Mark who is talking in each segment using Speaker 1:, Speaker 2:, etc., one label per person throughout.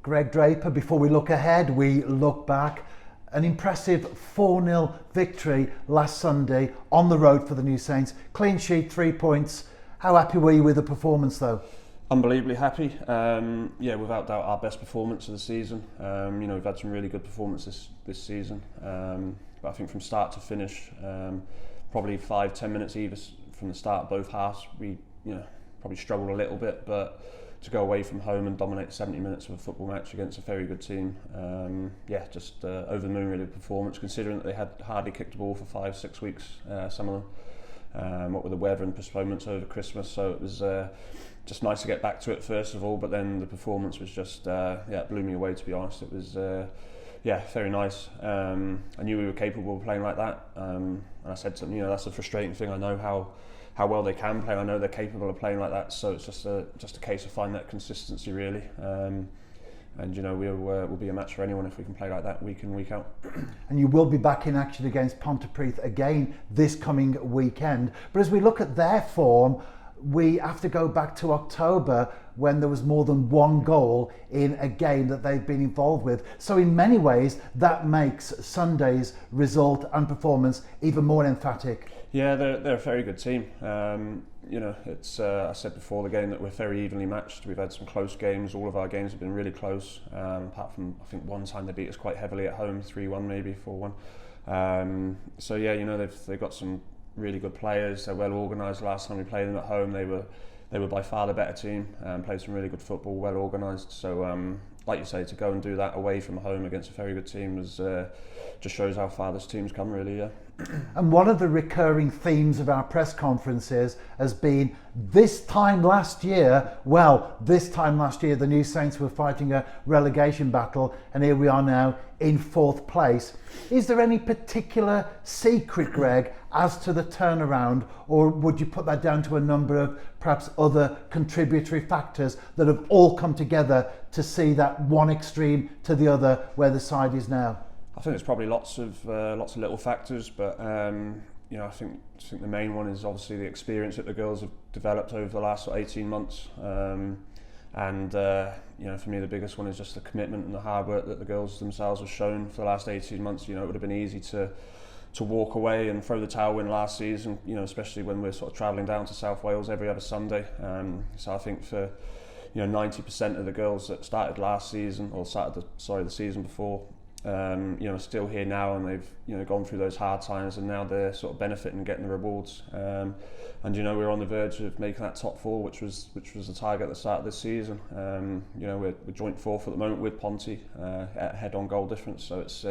Speaker 1: Greg Draper. Before we look ahead, we look back. An impressive 4-0 victory last Sunday on the road for the New Saints. Clean sheet, 3 points. How happy were you with the performance though?
Speaker 2: Unbelievably happy. Yeah, without doubt our best performance of the season. We've had some really good performances this season. But I think from start to finish, probably 5-10 minutes either from the start of both halves, we probably struggled a little bit, but to go away from home and dominate 70 minutes of a football match against a very good team, just over the moon really performance, considering that they had hardly kicked a ball for 5-6 weeks, some of them, what with the weather and postponements over Christmas. So it was just nice to get back to it first of all, but then the performance was just, it blew me away, to be honest. It was very nice. I knew we were capable of playing like that, and I said to them, that's a frustrating thing. I know how well they can play. I know they're capable of playing like that. So it's just a case of finding that consistency, really. We'll be a match for anyone if we can play like that week in, week out.
Speaker 1: And you will be back in action against Pontypridd again this coming weekend. But as we look at their form, we have to go back to October when there was more than one goal in a game that they've been involved with. So in many ways, that makes Sunday's result and performance even more emphatic.
Speaker 2: Yeah, they're a very good team. It's I said before the game that we're very evenly matched. We've had some close games. All of our games have been really close. Apart from I think one time they beat us quite heavily at home, 3-1 maybe, 4-1. They've got some really good players. They're well organised. Last time we played them at home, they were by far the better team. Played some really good football, well organised. So like you say, to go and do that away from home against a very good team was just shows how far this team's come, really. Yeah.
Speaker 1: And one of the recurring themes of our press conferences has been this time last year, the New Saints were fighting a relegation battle, and here we are now in 4th place. Is there any particular secret, Greg, as to the turnaround, or would you put that down to a number of perhaps other contributory factors that have all come together to see that one extreme to the other where the side is now?
Speaker 2: I think there's probably lots of little factors, but I think the main one is obviously the experience that the girls have developed over the last 18 months. For me the biggest one is just the commitment and the hard work that the girls themselves have shown for the last 18 months. It would have been easy to walk away and throw the towel in last season, especially when we're sort of travelling down to South Wales every other Sunday. So I think for 90% of the girls that started last season, or the season before, still here now, and they've gone through those hard times, and now they're sort of benefiting and getting the rewards. We're on the verge of making that top 4, which was the target at the start of this season. We're joint 4th at the moment with Ponty, at head-on goal difference. So it's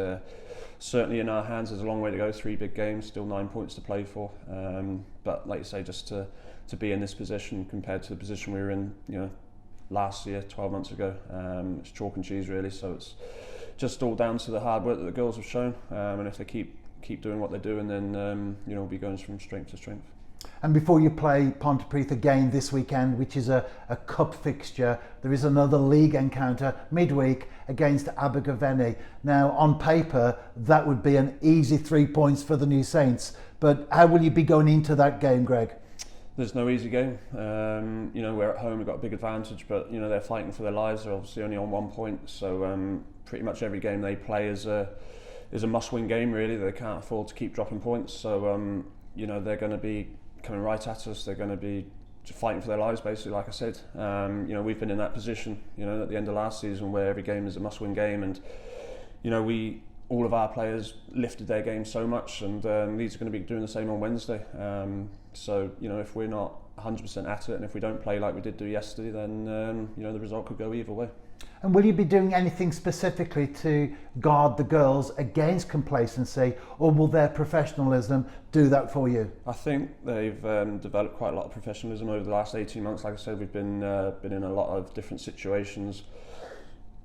Speaker 2: certainly in our hands. There's a long way to go. 3 big games, still 9 points to play for. But like you say, just to be in this position compared to the position we were in, last year, 12 months ago, it's chalk and cheese really. So it's just all down to the hard work that the girls have shown, and if they keep doing what they're doing, then we'll be going from strength to strength.
Speaker 1: And before you play Pontypridd again this weekend, which is a cup fixture, there is another league encounter midweek against Abergavenny. Now, on paper, that would be an easy 3 points for the New Saints. But how will you be going into that game, Greg?
Speaker 2: There's no easy game. We're at home, we've got a big advantage, but they're fighting for their lives. They're obviously only on 1 point, so pretty much every game they play is a must-win game. Really, they can't afford to keep dropping points. So they're going to be coming right at us. They're going to be fighting for their lives, basically. Like I said, we've been in that position, at the end of last season where every game is a must-win game, and all of our players lifted their game so much, and these are going to be doing the same on Wednesday. So if we're not 100% at it, and if we don't play like we did do yesterday, then the result could go either way.
Speaker 1: And will you be doing anything specifically to guard the girls against complacency, or will their professionalism do that for you?
Speaker 2: I think they've developed quite a lot of professionalism over the last 18 months. Like I said, we've been in a lot of different situations.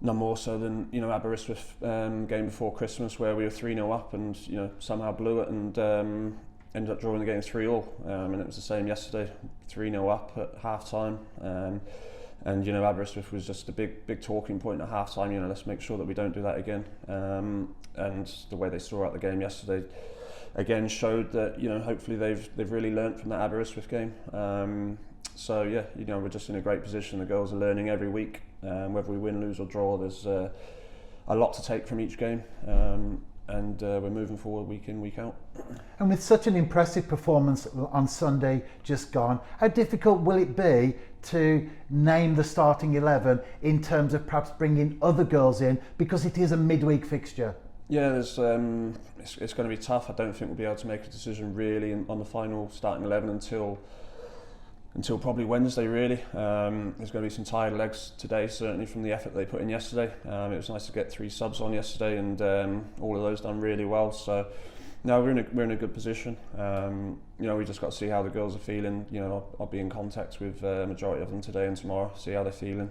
Speaker 2: None more so than Aberystwyth game before Christmas, where we were 3-0 up and somehow blew it and ended up drawing the game 3-3. And it was the same yesterday, 3-0 up at half time. And Aberystwyth was just a big talking point at half time. Let's make sure that we don't do that again. And the way they saw out the game yesterday again showed that hopefully they've really learnt from that Aberystwyth game. So yeah, we're just in a great position. The girls are learning every week. Whether we win, lose or draw, there's a lot to take from each game, and we're moving forward week in, week out.
Speaker 1: And with such an impressive performance on Sunday just gone, how difficult will it be to name the starting 11 in terms of perhaps bringing other girls in, because it is a midweek fixture?
Speaker 2: Yeah, there's it's going to be tough. I don't think we'll be able to make a decision really on the final starting 11 until probably Wednesday really. There's going to be some tired legs today, certainly from the effort they put in yesterday. It was nice to get 3 subs on yesterday, and all of those done really well. So no, we're in a good position. We just got to see how the girls are feeling. I'll be in contact with a majority of them today and tomorrow, see how they're feeling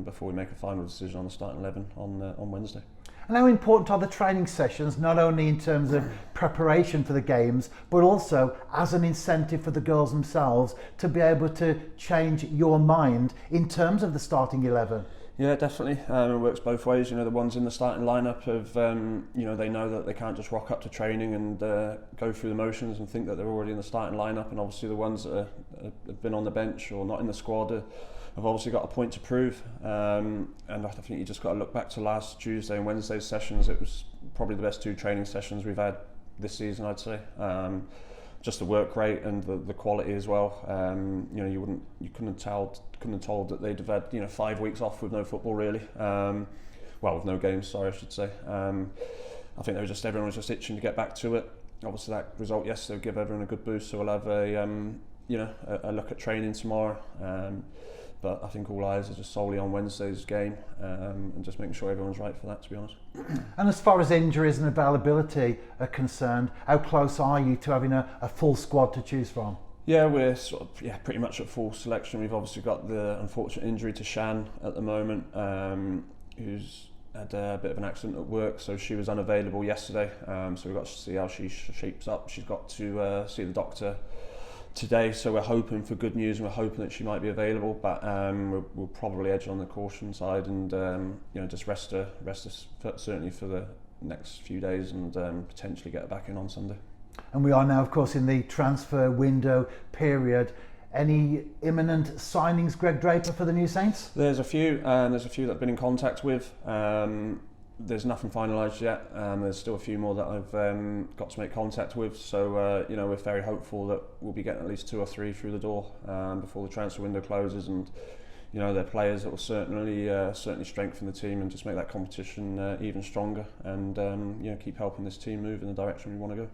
Speaker 2: before we make a final decision on the starting 11 on Wednesday.
Speaker 1: And how important are the training sessions, not only in terms of preparation for the games, but also as an incentive for the girls themselves to be able to change your mind in terms of the starting 11?
Speaker 2: Yeah, definitely. It works both ways. The ones in the starting lineup they know that they can't just rock up to training and go through the motions and think that they're already in the starting lineup. And obviously the ones that have been on the bench or not in the squad have obviously got a point to prove. And I think you just got to look back to last Tuesday and Wednesday's sessions. It was probably the best 2 training sessions we've had this season, I'd say. Just the work rate and the quality as well. You couldn't have told that they'd have had 5 weeks off with no football really. With no games, sorry, I should say. I think everyone was just itching to get back to it. Obviously that result yesterday will give everyone a good boost, so we'll have a look at training tomorrow. But I think all eyes are just solely on Wednesday's game, and just making sure everyone's right for that, to be honest.
Speaker 1: And as far as injuries and availability are concerned, how close are you to having a full squad to choose from?
Speaker 2: Yeah, we're pretty much at full selection. We've obviously got the unfortunate injury to Shan at the moment, who's had a bit of an accident at work, so she was unavailable yesterday. So we've got to see how she shapes up. She's got to see the doctor today, so we're hoping for good news and we're hoping that she might be available, but we'll probably edge on the caution side and just rest her certainly for the next few days, and potentially get her back in on Sunday. And
Speaker 1: we are now of course in the transfer window period. Any imminent signings, Greg Draper, for the new Saints? There's a few that I've been in contact with. There's nothing finalised yet. There's still a few more that I've got to make contact with. So we're very hopeful that we'll be getting at least 2 or 3 through the door before the transfer window closes. And they're players that will certainly strengthen the team and just make that competition even stronger. And keep helping this team move in the direction we want to go.